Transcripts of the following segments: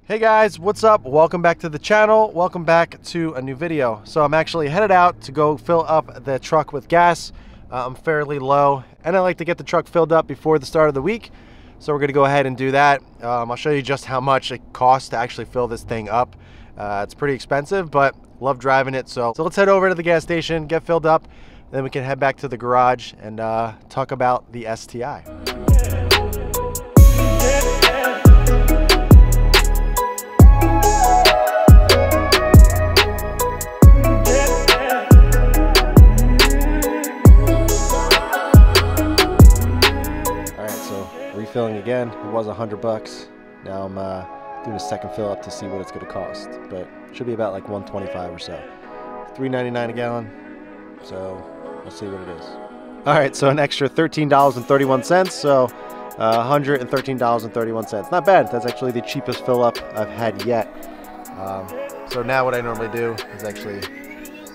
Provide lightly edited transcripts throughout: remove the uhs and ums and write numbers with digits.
Hey guys, what's up? Welcome back to the channel. Welcome back to a new video. So I'm actually headed out to go fill up the truck with gas. I'm fairly low and I like to get the truck filled up before the start of the week. So we're gonna go ahead and do that. I'll show you just how much it costs to actually fill this thing up. It's pretty expensive, but love driving it. So let's head over to the gas station, get filled up, then we can head back to the garage and talk about the STI. Refilling again. It was $100. Now I'm doing a second fill up to see what it's going to cost, but it should be about like $125 or so. $3.99 a gallon. So we'll see what it is. All right, so an extra $13.31. So $113.31. Not bad. That's actually the cheapest fill up I've had yet. So now what I normally do is actually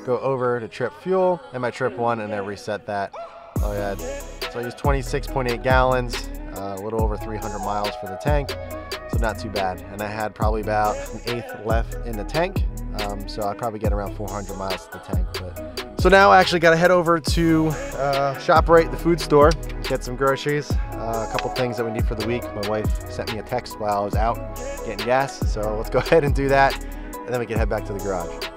go over to trip fuel and my trip one, and then reset that. Oh yeah. So I use 26.8 gallons. A little over 300 miles for the tank, so not too bad. And I had probably about an eighth left in the tank, so I probably get around 400 miles to the tank. But so now I actually got to head over to ShopRite, the food store, get some groceries, a couple things that we need for the week. My wife sent me a text while I was out getting gas, so let's go ahead and do that, and then we can head back to the garage.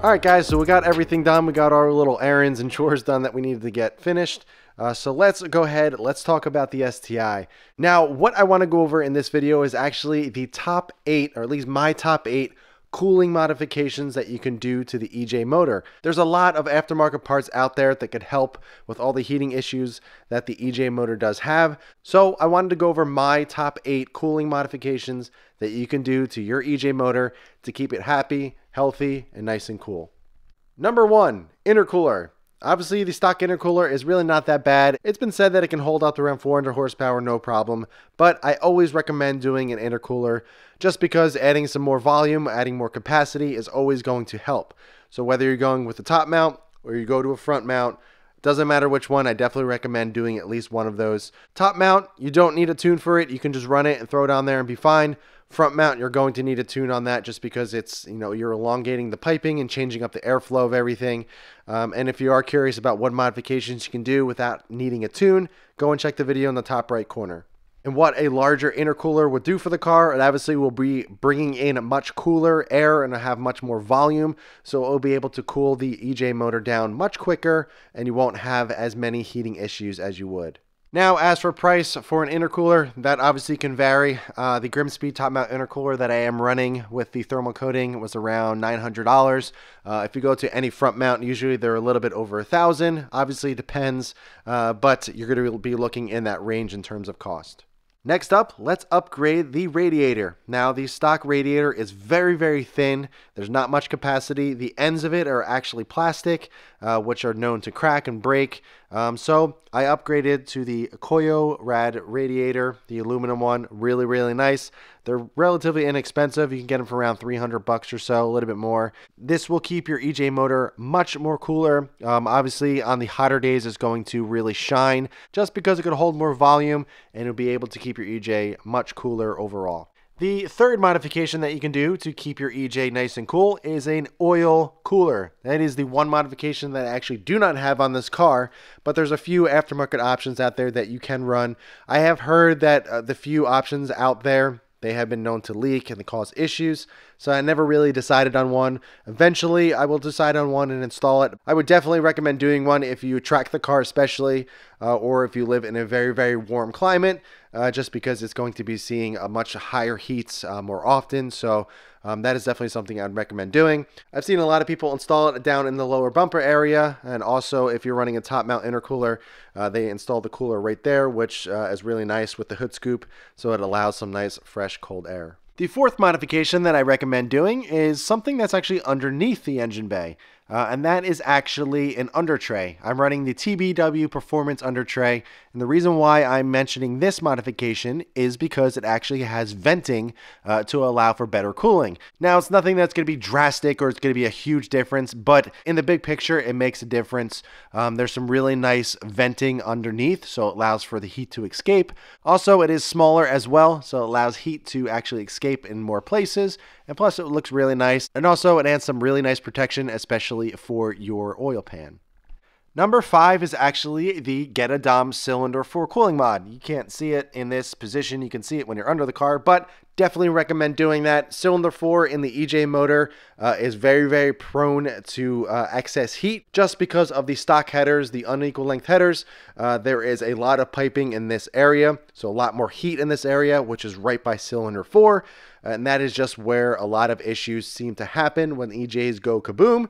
All right, guys, so we got everything done. We got our little errands and chores done that we needed to get finished. So let's go ahead, let's talk about the STI. Now, what I want to go over in this video is actually the top 8, or at least my top 8 cooling modifications that you can do to the EJ motor. There's a lot of aftermarket parts out there that could help with all the heating issues that the EJ motor does have. So I wanted to go over my top 8 cooling modifications that you can do to your EJ motor to keep it happy, healthy, and nice and cool. Number 1, intercooler. Obviously, the stock intercooler is really not that bad. It's been said that it can hold up to around 400 horsepower, no problem. But I always recommend doing an intercooler just because adding some more volume, adding more capacity is always going to help. So whether you're going with the top mount or you go to a front mount, doesn't matter which one, I definitely recommend doing at least one of those. Top mount, you don't need a tune for it. You can just run it and throw it on there and be fine. Front mount, you're going to need a tune on that just because it's, you're elongating the piping and changing up the airflow of everything. And if you are curious about what modifications you can do without needing a tune, go and check the video in the top right corner. And what a larger intercooler would do for the car, it obviously will be bringing in much cooler air and have much more volume. So it will be able to cool the EJ motor down much quicker and you won't have as many heating issues as you would. Now, as for price for an intercooler, that obviously can vary. The Grimspeed top mount intercooler that I am running with the thermal coating was around $900. If you go to any front mount, usually they're a little bit over $1,000. Obviously, it depends, but you're going to be looking in that range in terms of cost. Next up, let's upgrade the radiator. Now, the stock radiator is very, very thin. There's not much capacity. The ends of it are actually plastic, which are known to crack and break. So I upgraded to the Koyo Rad radiator, the aluminum one. Really, really nice. They're relatively inexpensive. You can get them for around $300 or so, a little bit more. This will keep your EJ motor much more cooler. Obviously, on the hotter days, it's going to really shine just because it could hold more volume and it'll be able to keep your EJ much cooler overall. The third modification that you can do to keep your EJ nice and cool is an oil cooler. That is the one modification that I actually do not have on this car, but there's a few aftermarket options out there that you can run. I have heard that the few options out there, they have been known to leak and they cause issues, so I never really decided on one. Eventually, I will decide on one and install it. I would definitely recommend doing one if you track the car especially, or if you live in a very, very warm climate, just because it's going to be seeing a much higher heats more often, so that is definitely something I'd recommend doing. I've seen a lot of people install it down in the lower bumper area, and also if you're running a top mount intercooler, they install the cooler right there, which is really nice with the hood scoop, so it allows some nice, fresh, cold air. The fourth modification that I recommend doing is something that's actually underneath the engine bay. And that is actually an Undertray. I'm running the TBW Performance Undertray, and the reason why I'm mentioning this modification is because it actually has venting to allow for better cooling. Now, it's nothing that's going to be drastic or it's going to be a huge difference, but in the big picture, it makes a difference. There's some really nice venting underneath, so it allows for the heat to escape. Also, it is smaller as well, so it allows heat to actually escape escape in more places, and plus it looks really nice, and also it adds some really nice protection, especially for your oil pan. Number 5 is actually the Get a Dom Cylinder 4 cooling mod. You can't see it in this position. You can see it when you're under the car, but definitely recommend doing that. Cylinder 4 in the EJ motor is very, very prone to excess heat just because of the stock headers, the unequal length headers. There is a lot of piping in this area, so a lot more heat in this area, which is right by cylinder 4. And that is just where a lot of issues seem to happen when EJs go kaboom.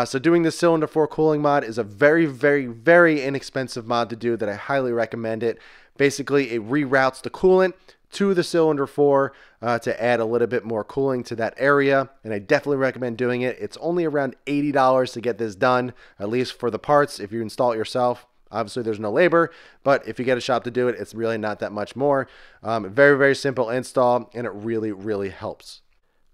So doing the cylinder 4 cooling mod is a very, very, very inexpensive mod to do that I highly recommend it. Basically, it reroutes the coolant to the cylinder 4 to add a little bit more cooling to that area, and I definitely recommend doing it. It's only around $80 to get this done, at least for the parts. If you install it yourself, obviously there's no labor, but if you get a shop to do it, it's really not that much more. Very, very simple install, and it really, really helps.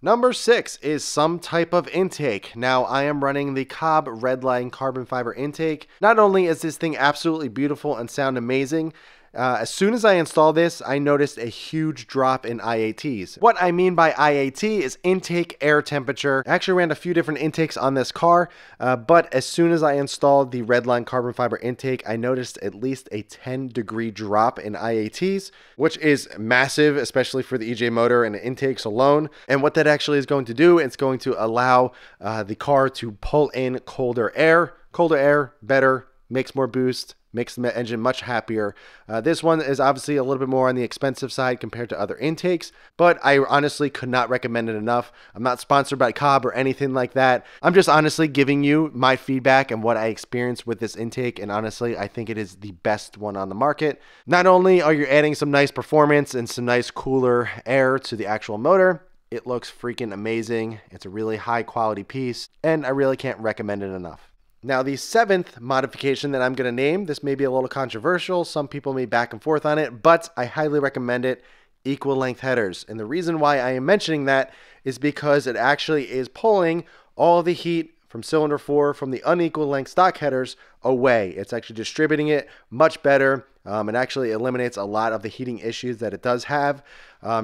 Number 6 is some type of intake. Now, I am running the Cobb Redline carbon fiber intake. Not only is this thing absolutely beautiful and sound amazing, as soon as I installed this, I noticed a huge drop in IATs. What I mean by IAT is intake air temperature. I actually ran a few different intakes on this car, but as soon as I installed the Redline carbon fiber intake, I noticed at least a 10-degree drop in IATs, which is massive, especially for the EJ motor and the intakes alone. And what that actually is going to do, it's going to allow the car to pull in colder air. Colder air, better, makes more boost, makes the engine much happier. This one is obviously a little bit more on the expensive side compared to other intakes, but I honestly could not recommend it enough. I'm not sponsored by Cobb or anything like that. I'm just honestly giving you my feedback and what I experienced with this intake, and honestly, I think it is the best one on the market. Not only are you adding some nice performance and some nice cooler air to the actual motor, it looks freaking amazing. It's a really high quality piece, and I really can't recommend it enough. Now, the 7th modification that I'm going to name, this may be a little controversial. Some people may back and forth on it, but I highly recommend it. Equal length headers. And the reason why I am mentioning that is because it actually is pulling all the heat from cylinder 4 from the unequal length stock headers away. It's actually distributing it much better. It actually eliminates a lot of the heating issues that it does have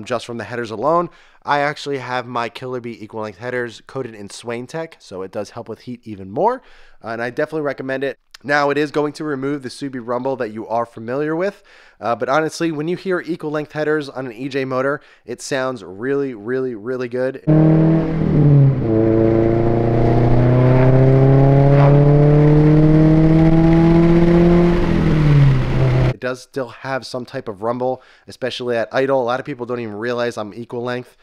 just from the headers alone. I actually have my Killer Bee equal length headers coated in Swain Tech, so it does help with heat even more, and I definitely recommend it. Now, it is going to remove the Subi rumble that you are familiar with, but honestly, when you hear equal length headers on an EJ motor, it sounds really, really, really good. It does still have some type of rumble, especially at idle. A lot of people don't even realize I'm equal length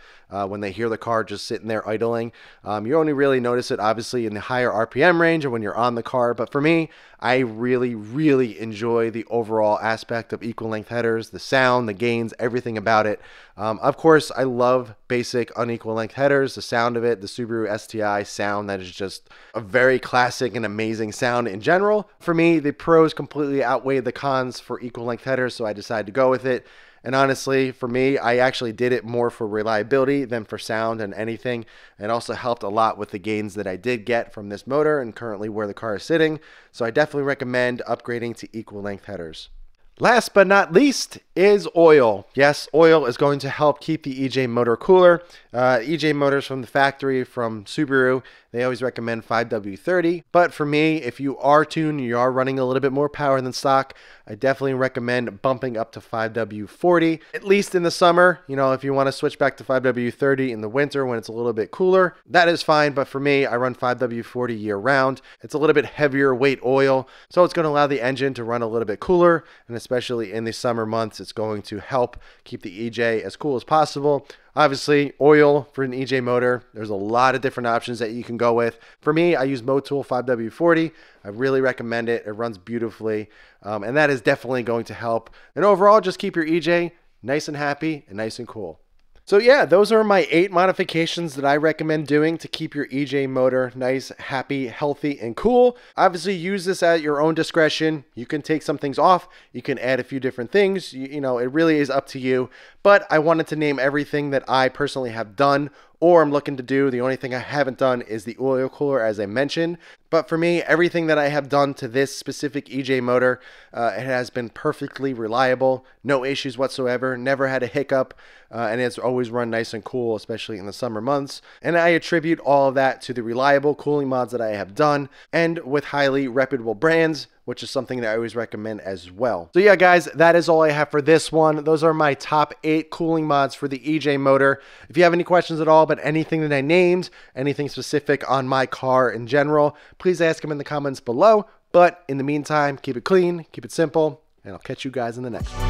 when they hear the car just sitting there idling. You only really notice it obviously in the higher RPM range or when you're on the car, but for me, I really, really enjoy the overall aspect of equal length headers, the sound, the gains, everything about it. Of course, I love basic unequal length headers, the sound of it, the Subaru STI sound that is just a very classic and amazing sound in general. For me, the pros completely outweigh the cons for equal length headers, so I decided to go with it. And honestly, for me, I actually did it more for reliability than for sound and anything. It also helped a lot with the gains that I did get from this motor and currently where the car is sitting. So I definitely recommend upgrading to equal length headers. Last but not least is oil. Yes, oil is going to help keep the EJ motor cooler. EJ motors from the factory from Subaru, they always recommend 5W30. But for me, if you are tuned, you are running a little bit more power than stock, I definitely recommend bumping up to 5W40, at least in the summer. You know, if you want to switch back to 5W30 in the winter when it's a little bit cooler, that is fine. But for me, I run 5W40 year round. It's a little bit heavier weight oil, so it's going to allow the engine to run a little bit cooler, and especially in the summer months, it's going to help keep the EJ as cool as possible. Obviously, oil for an EJ motor, there's a lot of different options that you can go with. For me, I use Motul 5W40. I really recommend it. It runs beautifully, and that is definitely going to help. And overall, just keep your EJ nice and happy and nice and cool. So yeah, those are my 8 modifications that I recommend doing to keep your EJ motor nice, happy, healthy, and cool. Obviously, use this at your own discretion. You can take some things off. You can add a few different things. You know, it really is up to you. But I wanted to name everything that I personally have done or I'm looking to do. The only thing I haven't done is the oil cooler, as I mentioned. But for me, everything that I have done to this specific EJ motor, it has been perfectly reliable, no issues whatsoever, never had a hiccup, and it's always run nice and cool, especially in the summer months. And I attribute all of that to the reliable cooling mods that I have done, and with highly reputable brands, which is something that I always recommend as well. So yeah, guys, that is all I have for this one. Those are my top 8 cooling mods for the EJ motor. If you have any questions at all about anything that I named, anything specific on my car in general, please ask them in the comments below. But in the meantime, keep it clean, keep it simple, and I'll catch you guys in the next one.